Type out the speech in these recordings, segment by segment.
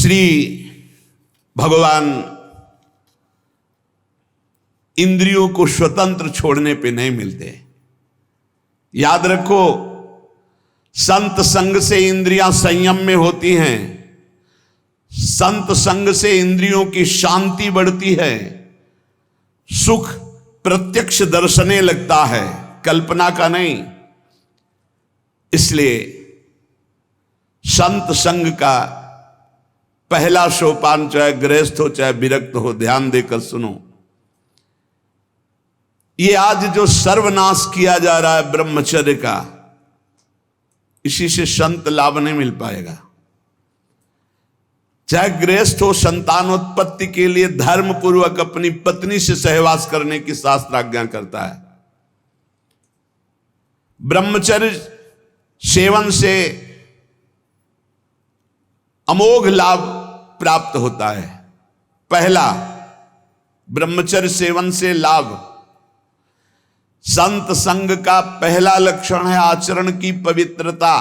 श्री भगवान इंद्रियों को स्वतंत्र छोड़ने पे नहीं मिलते। याद रखो, संत संग से इंद्रियां संयम में होती हैं, संत संग से इंद्रियों की शांति बढ़ती है, सुख प्रत्यक्ष दर्शने लगता है, कल्पना का नहीं। इसलिए संत संग का पहला सोपान, चाहे गृहस्थ हो चाहे विरक्त हो, ध्यान देकर सुनो। ये आज जो सर्वनाश किया जा रहा है ब्रह्मचर्य का, इसी से संत लाभ नहीं मिल पाएगा। चाहे गृहस्थ हो, संतानोत्पत्ति के लिए धर्म पूर्वक अपनी पत्नी से सहवास करने की शास्त्र आज्ञा करता है। ब्रह्मचर्य सेवन से अमोघ लाभ प्राप्त होता है। पहला, ब्रह्मचर्य सेवन से लाभ, संत संग का पहला लक्षण है आचरण की पवित्रता।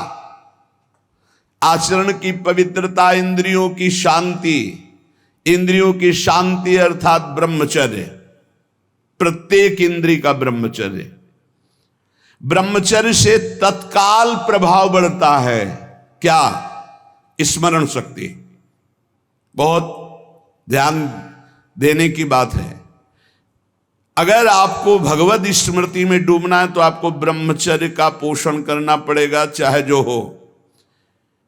आचरण की पवित्रता, इंद्रियों की शांति। इंद्रियों की शांति अर्थात ब्रह्मचर्य, प्रत्येक इंद्रिय का ब्रह्मचर्य। ब्रह्मचर्य से तत्काल प्रभाव बढ़ता है। क्या? स्मरण शक्ति। बहुत ध्यान देने की बात है। अगर आपको भगवत स्मृति में डूबना है तो आपको ब्रह्मचर्य का पोषण करना पड़ेगा, चाहे जो हो।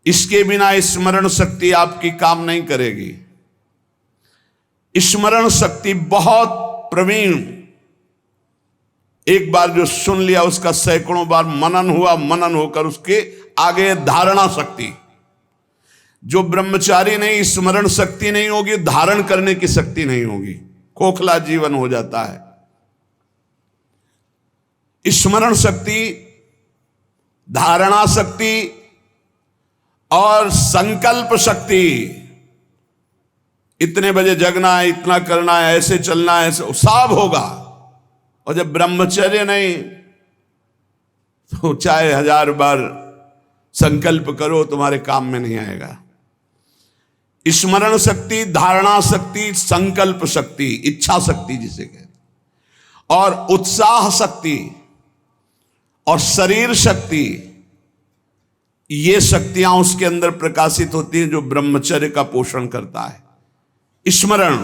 इसके बिना स्मरण शक्ति आपकी काम नहीं करेगी। स्मरण शक्ति बहुत प्रवीण, एक बार जो सुन लिया उसका सैकड़ों बार मनन हुआ, मनन होकर उसके आगे धारणा शक्ति। जो ब्रह्मचारी नहीं, स्मरण शक्ति नहीं होगी, धारण करने की शक्ति नहीं होगी, खोखला जीवन हो जाता है। स्मरण शक्ति, धारणा शक्ति और संकल्प शक्ति। इतने बजे जगना है, इतना करना है, ऐसे चलना है, सब होगा। और जब ब्रह्मचर्य नहीं तो चाहे 1000 बार संकल्प करो, तुम्हारे काम में नहीं आएगा। स्मरण शक्ति, धारणा शक्ति, संकल्प शक्ति, इच्छा शक्ति जिसे कहते, और उत्साह शक्ति और शरीर शक्ति, ये शक्तियां उसके अंदर प्रकाशित होती हैं जो ब्रह्मचर्य का पोषण करता है। स्मरण,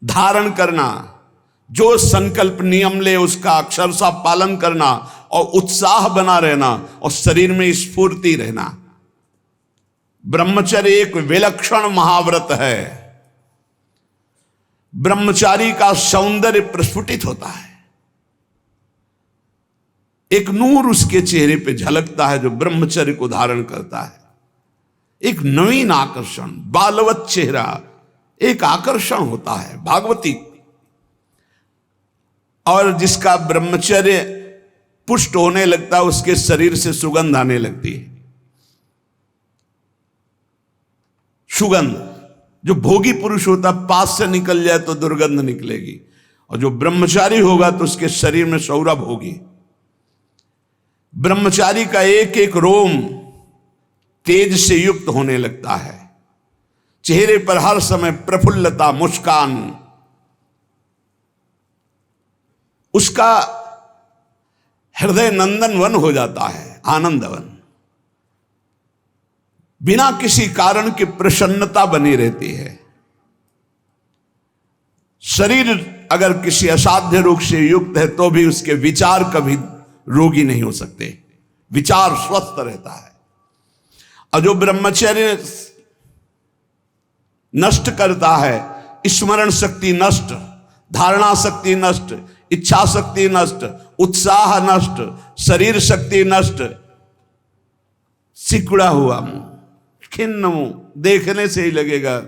धारण करना, जो संकल्प नियम ले उसका अक्षरशः पालन करना, और उत्साह बना रहना, और शरीर में स्फूर्ति रहना। ब्रह्मचर्य एक विलक्षण महाव्रत है। ब्रह्मचारी का सौंदर्य प्रस्फुटित होता है। एक नूर उसके चेहरे पे झलकता है जो ब्रह्मचर्य को धारण करता है। एक नवीन आकर्षण, बालवत चेहरा, एक आकर्षण होता है भागवती। और जिसका ब्रह्मचर्य पुष्ट होने लगता है, उसके शरीर से सुगंध आने लगती है। सुगंध, जो भोगी पुरुष होता पास से निकल जाए तो दुर्गंध निकलेगी, और जो ब्रह्मचारी होगा तो उसके शरीर में सौरभ होगी। ब्रह्मचारी का एक एक रोम तेज से युक्त होने लगता है। चेहरे पर हर समय प्रफुल्लता, मुस्कान, उसका हृदय नंदन वन हो जाता है, आनंद वन। बिना किसी कारण की प्रसन्नता बनी रहती है। शरीर अगर किसी असाध्य रोग से युक्त है तो भी उसके विचार कभी रोगी नहीं हो सकते, विचार स्वस्थ रहता है। और जो ब्रह्मचर्य नष्ट करता है, स्मरण शक्ति नष्ट, धारणा शक्ति नष्ट, इच्छा शक्ति नष्ट, उत्साह नष्ट, शरीर शक्ति नष्ट, सिकुड़ा हुआ मुंह, खिन्न मुंह, देखने से ही लगेगा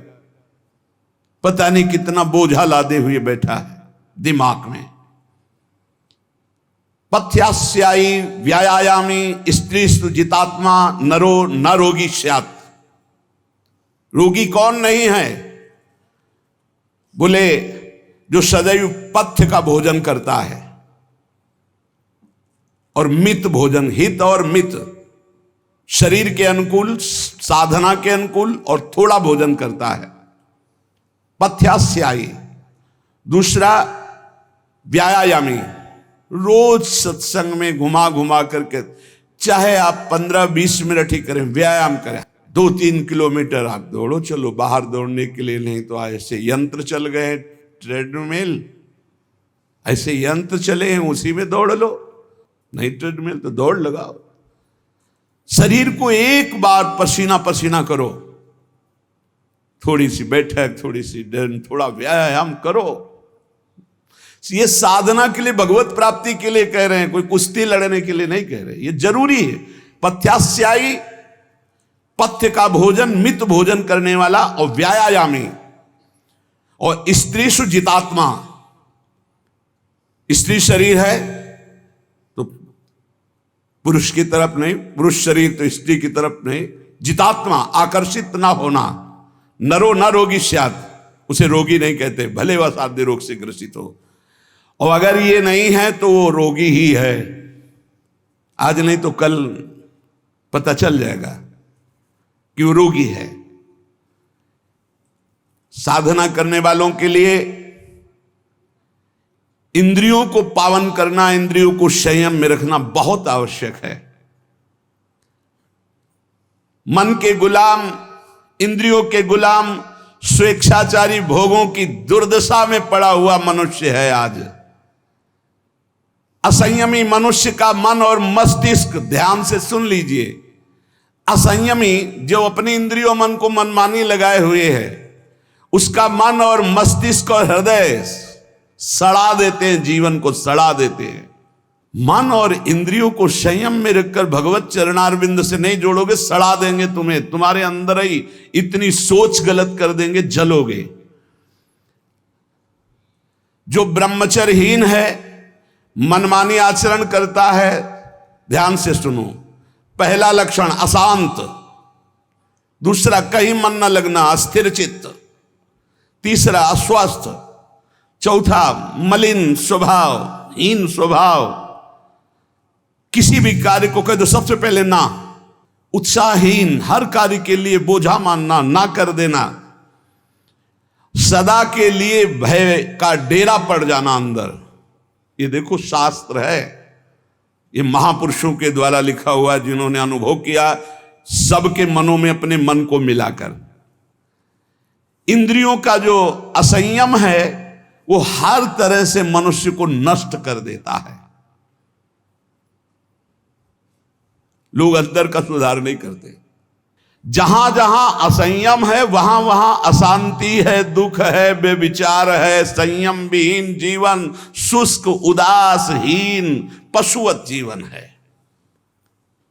पता नहीं कितना बोझा लादे हुए बैठा है दिमाग में। पथ्यास्यायी व्यायामी स्त्रीस्तु जितात्मा नरो न रोगी स्यात्। रोगी कौन नहीं है? बोले जो सदैव पथ्य का भोजन करता है और मित भोजन, हित और मित, शरीर के अनुकूल, साधना के अनुकूल, और थोड़ा भोजन करता है, पथ्यास्यायी। दूसरा व्यायामी, रोज सत्संग में घुमा घुमा करके, चाहे आप 15-20 मिनट ही करें, व्यायाम करें। 2-3 किलोमीटर आप दौड़ो, चलो बाहर दौड़ने के लिए, नहीं तो ऐसे यंत्र चल गए, ट्रेडमिल, ऐसे यंत्र चले हैं, उसी में दौड़ लो। नहीं ट्रेडमिल तो दौड़ लगाओ। शरीर को एक बार पसीना पसीना करो, थोड़ी सी बैठक, थोड़ी सी डर, थोड़ा व्यायाम करो। ये साधना के लिए, भगवत प्राप्ति के लिए कह रहे हैं, कोई कुश्ती लड़ने के लिए नहीं कह रहे। ये जरूरी है। पथ्यास्यायी, पथ्य का भोजन, मित भोजन करने वाला, और व्यायामी। और स्त्रीषु जितात्मा, स्त्री शरीर है तो पुरुष की तरफ नहीं, पुरुष शरीर तो स्त्री की तरफ नहीं। जितात्मा, आकर्षित ना होना। नरो न रोगी स्यात्, उसे रोगी नहीं कहते, भले वह साध्य रोग से ग्रसित हो। और अगर ये नहीं है तो वो रोगी ही है। आज नहीं तो कल पता चल जाएगा कि वो रोगी है। साधना करने वालों के लिए इंद्रियों को पावन करना, इंद्रियों को संयम में रखना बहुत आवश्यक है। मन के गुलाम, इंद्रियों के गुलाम, स्वेच्छाचारी भोगों की दुर्दशा में पड़ा हुआ मनुष्य है आज। असंयमी मनुष्य का मन और मस्तिष्क, ध्यान से सुन लीजिए, असंयमी जो अपनी इंद्रियों मन को मनमानी लगाए हुए है, उसका मन और मस्तिष्क और हृदय सड़ा देते हैं, जीवन को सड़ा देते हैं। मन और इंद्रियों को संयम में रखकर भगवत चरणारविंद से नहीं जोड़ोगे, सड़ा देंगे तुम्हें। तुम्हारे अंदर ही इतनी सोच गलत कर देंगे, जलोगे। जो ब्रह्मचर्यहीन है, मनमानी आचरण करता है, ध्यान से सुनो। पहला लक्षण अशांत, दूसरा कहीं मन न लगना, अस्थिर चित्त, तीसरा अस्वस्थ, चौथा मलिन स्वभाव, हीन स्वभाव। किसी भी कार्य को कह दो सबसे पहले ना, उत्साहहीन, हर कार्य के लिए बोझा मानना, ना कर देना, सदा के लिए भय का डेरा पड़ जाना अंदर। ये देखो शास्त्र है, ये महापुरुषों के द्वारा लिखा हुआ, जिन्होंने अनुभव किया सबके मनों में अपने मन को मिलाकर। इंद्रियों का जो असंयम है वो हर तरह से मनुष्य को नष्ट कर देता है। लोग अंदर का सुधार नहीं करते। जहां जहां असंयम है वहां वहां अशांति है, दुख है, बेविचार है। संयम विहीन जीवन शुष्क, उदासहीन, पशुवत जीवन है।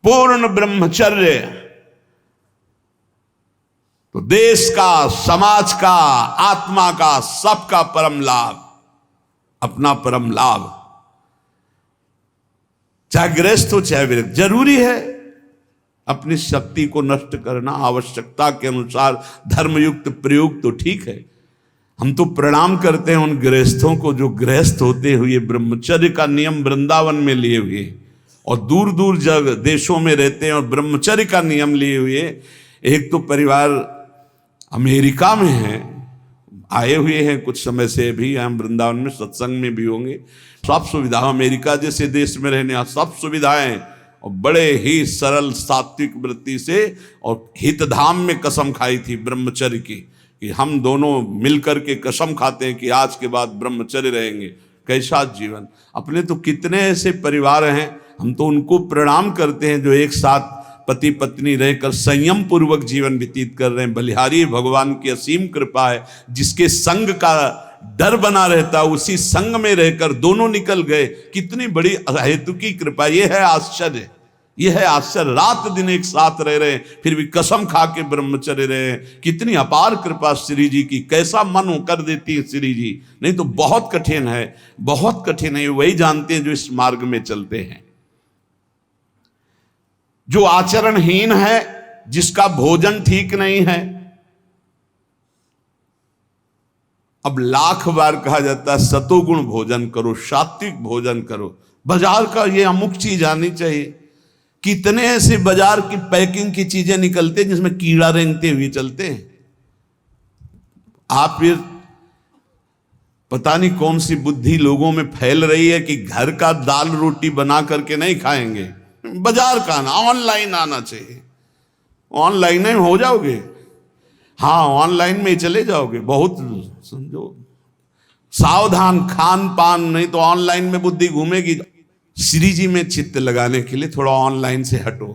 पूर्ण ब्रह्मचर्य तो देश का, समाज का, आत्मा का, सबका परम लाभ, अपना परम लाभ। चाहे गृहस्थ हो चाहे विरक्त, जरूरी है अपनी शक्ति को नष्ट करना, आवश्यकता के अनुसार धर्मयुक्त प्रयोग तो ठीक है। हम तो प्रणाम करते हैं उन गृहस्थों को जो गृहस्थ होते हुए ब्रह्मचर्य का नियम वृंदावन में लिए हुए और दूर दूर जगह देशों में रहते हैं और ब्रह्मचर्य का नियम लिए हुए। एक तो परिवार अमेरिका में है, आए हुए हैं कुछ समय से, भी हम वृंदावन में सत्संग में भी होंगे। सब सुविधा, अमेरिका जैसे देश में रहने सब सुविधाएं, और बड़े ही सरल सात्विक वृत्ति से, और हितधाम में कसम खाई थी ब्रह्मचर्य की, कि हम दोनों मिलकर के कसम खाते हैं कि आज के बाद ब्रह्मचर्य रहेंगे। कैसा जीवन! अपने तो कितने ऐसे परिवार हैं, हम तो उनको प्रणाम करते हैं जो एक साथ पति पत्नी रहकर संयम पूर्वक जीवन व्यतीत कर रहे हैं। बलिहारी भगवान की असीम कृपा है, जिसके संग का डर बना रहता उसी संग में रहकर दोनों निकल गए। कितनी बड़ी हेतु की कृपा! यह है आश्चर्य, यह है आश्चर्य। रात दिन एक साथ रह रहे हैं, फिर भी कसम खा के ब्रह्मचर्य रहे हैं। कितनी अपार कृपा श्री जी की! कैसा मन कर देती है श्री जी, नहीं तो बहुत कठिन है, बहुत कठिन है। वही जानते हैं जो इस मार्ग में चलते हैं। जो आचरणहीन है, जिसका भोजन ठीक नहीं है, अब लाख बार कहा जाता है सतोगुण भोजन करो, सात्विक भोजन करो। बाजार का ये अमुक चीज आनी चाहिए, कितने ऐसे बाजार की पैकिंग की चीजें निकलते हैं जिसमें कीड़ा रेंगते हुए चलते हैं। आप फिर पता नहीं कौन सी बुद्धि लोगों में फैल रही है कि घर का दाल रोटी बना करके नहीं खाएंगे, बाजार का आना, ऑनलाइन आना चाहिए। ऑनलाइन में हो जाओगे, हाँ ऑनलाइन में चले जाओगे। बहुत समझो सावधान, खान पान नहीं तो ऑनलाइन में बुद्धि घूमेगी। श्री जी में चित्त लगाने के लिए थोड़ा ऑनलाइन से हटो,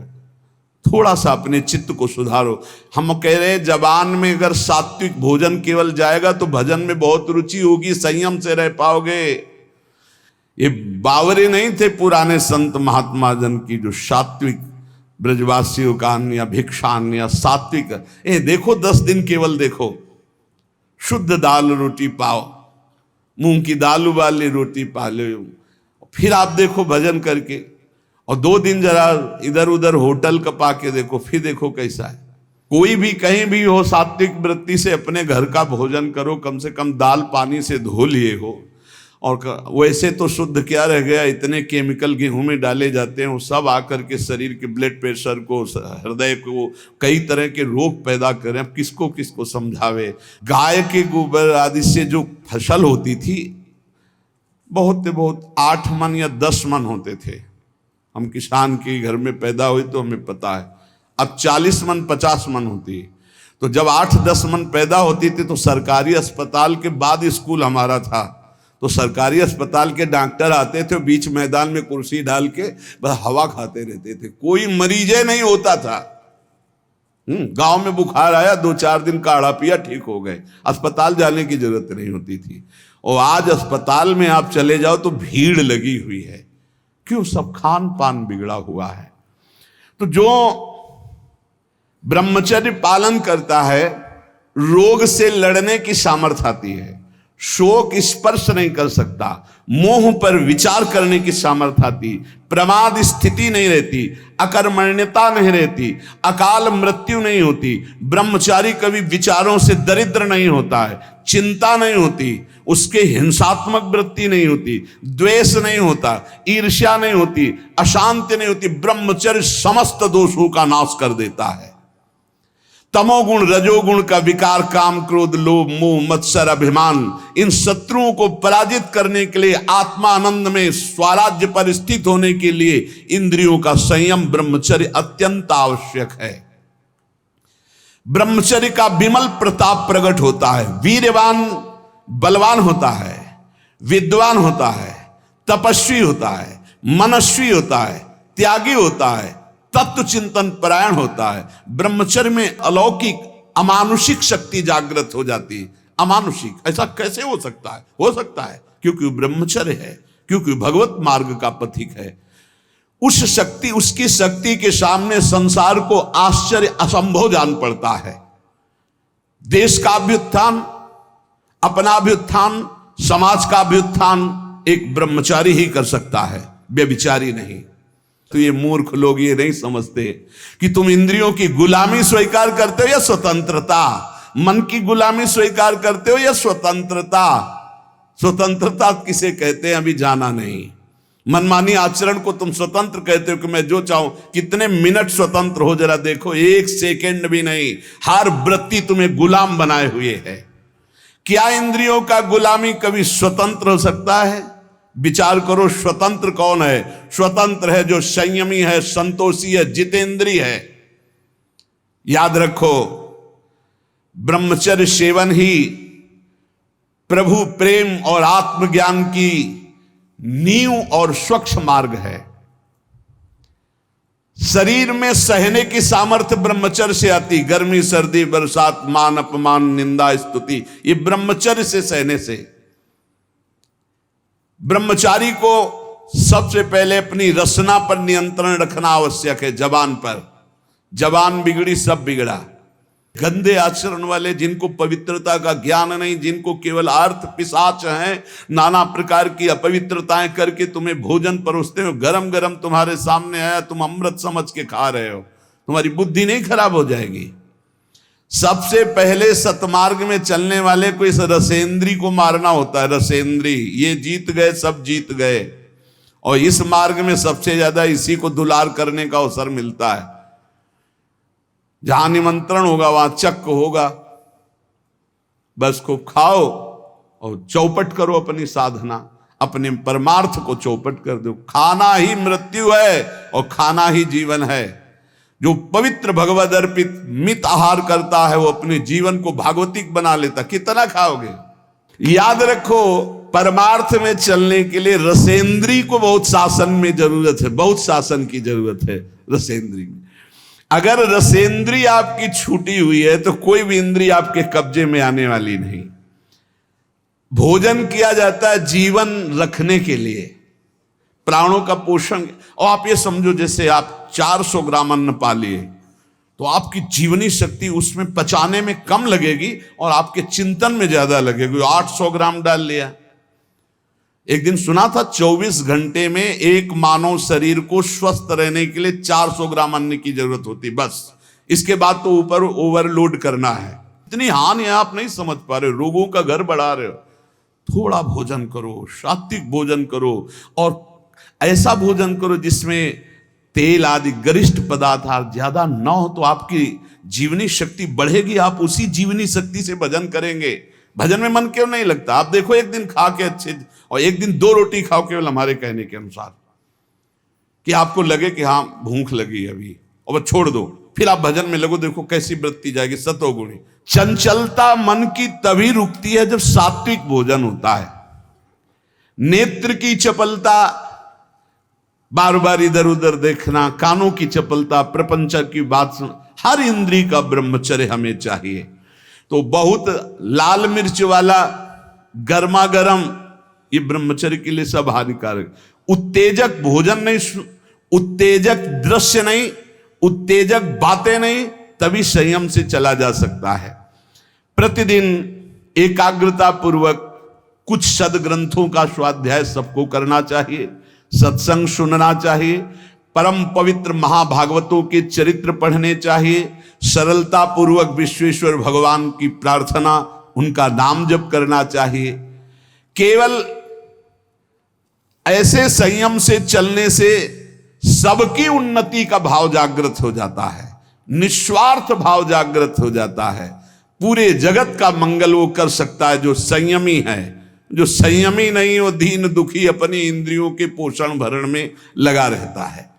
थोड़ा सा अपने चित्त को सुधारो। हम कह रहे हैं जबान में अगर सात्विक भोजन केवल जाएगा तो भजन में बहुत रुचि होगी, संयम से रह पाओगे। ये बावरे नहीं थे पुराने संत महात्मा जन की जो सात्विक ब्रजवासियों का अन्न या भिक्षान्न या सात्विक, देखो 10 दिन केवल देखो, शुद्ध दाल रोटी पाओ, मूंग की दाल वाली रोटी पा लो, फिर आप देखो भजन करके, और 2 दिन जरा इधर उधर होटल का पा के देखो, फिर देखो कैसा है। कोई भी कहीं भी हो, सात्विक वृत्ति से अपने घर का भोजन करो, कम से कम दाल पानी से धो लिए हो। और वैसे तो शुद्ध क्या रह गया, इतने केमिकल गेहूं में डाले जाते हैं, वो सब आकर के शरीर के ब्लड प्रेशर को, हृदय को, कई तरह के रोग पैदा करें। अब किसको किसको समझावे। गाय के गोबर आदि से जो फसल होती थी, बहुत 8 मन या 10 मन होते थे। हम किसान के घर में पैदा हुए तो हमें पता है। अब 40 मन 50 मन होती है। तो जब 8-10 मन पैदा होती थी तो सरकारी अस्पताल के बाद स्कूल हमारा था, तो सरकारी अस्पताल के डॉक्टर आते थे, बीच मैदान में कुर्सी डाल के बस हवा खाते रहते थे, कोई मरीजे नहीं होता था। गांव में बुखार आया, 2-4 दिन काढ़ा पिया, ठीक हो गए, अस्पताल जाने की जरूरत नहीं होती थी। और आज अस्पताल में आप चले जाओ तो भीड़ लगी हुई है। क्यों? सब खान पान बिगड़ा हुआ है। तो जो ब्रह्मचर्य पालन करता है, रोग से लड़ने की सामर्थ्य आती है, शोक स्पर्श नहीं कर सकता, मोह पर विचार करने की सामर्थ्य आती, प्रमाद स्थिति नहीं रहती, अकर्मण्यता नहीं रहती, अकाल मृत्यु नहीं होती। ब्रह्मचारी कभी विचारों से दरिद्र नहीं होता है, चिंता नहीं होती, उसके हिंसात्मक वृत्ति नहीं होती, द्वेष नहीं होता, ईर्ष्या नहीं होती, अशांति नहीं होती। ब्रह्मचर्य समस्त दोषों का नाश कर देता है। तमोगुण रजोगुण का विकार, काम क्रोध लोभ मोह मत्सर अभिमान, इन शत्रुओं को पराजित करने के लिए, आत्मानंद में स्वराज्य पर स्थित होने के लिए इंद्रियों का संयम ब्रह्मचर्य अत्यंत आवश्यक है। ब्रह्मचर्य का विमल प्रताप प्रकट होता है। वीरवान बलवान होता है, विद्वान होता है, तपस्वी होता है, मनस्वी होता है, त्यागी होता है, तत्व चिंतन परायण होता है। ब्रह्मचर्य में अलौकिक अमानुषिक शक्ति जागृत हो जाती है। अमानुषिक ऐसा कैसे हो सकता है? हो सकता है क्योंकि ब्रह्मचर्य है, क्योंकि भगवत मार्ग का पथिक है। उस शक्ति, उसकी शक्ति के सामने संसार को आश्चर्य असंभव जान पड़ता है। देश का अभ्युत्थान, अपना अभ्युत्थान, समाज का अभ्युत्थान एक ब्रह्मचारी ही कर सकता है, व्यभिचारी नहीं। तो ये मूर्ख लोग ये नहीं समझते कि तुम इंद्रियों की गुलामी स्वीकार करते हो या स्वतंत्रता, मन की गुलामी स्वीकार करते हो या स्वतंत्रता। स्वतंत्रता किसे कहते हैं अभी जाना नहीं। मनमानी आचरण को तुम स्वतंत्र कहते हो कि मैं जो चाहूं। कितने मिनट स्वतंत्र हो जरा देखो, 1 सेकेंड भी नहीं। हर वृत्ति तुम्हें गुलाम बनाए हुए है। क्या इंद्रियों का गुलामी कभी स्वतंत्र हो सकता है? विचार करो, स्वतंत्र कौन है? स्वतंत्र है जो संयमी है, संतोषी है, जितेंद्रिय है। याद रखो, ब्रह्मचर्य सेवन ही प्रभु प्रेम और आत्मज्ञान की नींव और स्वच्छ मार्ग है। शरीर में सहने की सामर्थ्य ब्रह्मचर्य से आती। गर्मी सर्दी बरसात मान अपमान निंदा स्तुति, ये ब्रह्मचर्य से सहने से। ब्रह्मचारी को सबसे पहले अपनी रसना पर नियंत्रण रखना आवश्यक है। जबान पर, जबान बिगड़ी सब बिगड़ा। गंदे आचरण वाले, जिनको पवित्रता का ज्ञान नहीं, जिनको केवल अर्थ पिशाच हैं, नाना प्रकार की अपवित्रताएं करके तुम्हें भोजन परोसते हो, गरम गरम तुम्हारे सामने आया, तुम अमृत समझ के खा रहे हो, तुम्हारी बुद्धि नहीं खराब हो जाएगी? सबसे पहले सतमार्ग में चलने वाले को इस रसेंद्री को मारना होता है। रसेंद्री, ये जीत गए, सब जीत गए। और इस मार्ग में सबसे ज्यादा इसी को दुलार करने का अवसर मिलता है। जहां निमंत्रण होगा वहां चक्क होगा। बस खूब खाओ और चौपट करो अपनी साधना, अपने परमार्थ को चौपट कर दो। खाना ही मृत्यु है और खाना ही जीवन है। जो पवित्र भगवद अर्पित मित आहार करता है वो अपने जीवन को भागवतिक बना लेता। कितना खाओगे? याद रखो, परमार्थ में चलने के लिए रसेंद्री को बहुत शासन में जरूरत है, बहुत शासन की जरूरत है रसेंद्री में। अगर रसेंद्री आपकी छूटी हुई है तो कोई भी इंद्री आपके कब्जे में आने वाली नहीं। भोजन किया जाता है जीवन रखने के लिए, प्राणों का पोषण। और आप ये समझो जैसे आप 400 ग्राम अन्न पा लिए तो आपकी जीवनी शक्ति उसमें पचाने में कम लगेगी और आपके चिंतन में ज्यादा लगेगी। 800 ग्राम डाल लिया। एक दिन सुना था 24 घंटे में एक मानव शरीर को स्वस्थ रहने के लिए 400 ग्राम अन्न की जरूरत होती, बस। इसके बाद तो ऊपर ओवरलोड करना है। इतनी हानि है, आप नहीं समझ पा रहे, रोगों का घर बढ़ा रहे हो। थोड़ा भोजन करो, सात्विक भोजन करो और ऐसा भोजन करो जिसमें तेल आदि गरिष्ठ पदार्थ ज्यादा न हो, तो आपकी जीवनी शक्ति बढ़ेगी। आप उसी जीवनी शक्ति से भजन करेंगे। भजन में मन क्यों नहीं लगता? आप देखो, एक दिन खा के अच्छे और एक दिन 2 रोटी खाओ केवल हमारे कहने के अनुसार, कि आपको लगे कि हाँ भूख लगी अभी, और छोड़ दो, फिर आप भजन में लगो, देखो कैसी वृत्ति जाएगी, सतोगुणी। चंचलता मन की तभी रुकती है जब सात्विक भोजन होता है। नेत्र की चपलता, बार बार इधर उधर देखना, कानों की चपलता, प्रपंच की बात सुन, हर इंद्री का ब्रह्मचर्य हमें चाहिए। तो बहुत लाल मिर्च वाला गर्मा गर्म ये ब्रह्मचर्य के लिए सब हानिकारक। उत्तेजक भोजन नहीं, उत्तेजक दृश्य नहीं, उत्तेजक बातें नहीं, तभी संयम से चला जा सकता है। प्रतिदिन एकाग्रता पूर्वक कुछ सदग्रंथों का स्वाध्याय सबको करना चाहिए, सत्संग सुनना चाहिए, परम पवित्र महाभागवतों के चरित्र पढ़ने चाहिए, सरलता पूर्वक विश्वेश्वर भगवान की प्रार्थना, उनका नाम जप करना चाहिए। केवल ऐसे संयम से चलने से सबकी उन्नति का भाव जागृत हो जाता है, निस्वार्थ भाव जागृत हो जाता है। पूरे जगत का मंगल वो कर सकता है जो संयमी है। जो संयमी नहीं, वो दीन दुखी अपनी इंद्रियों के पोषण भरण में लगा रहता है।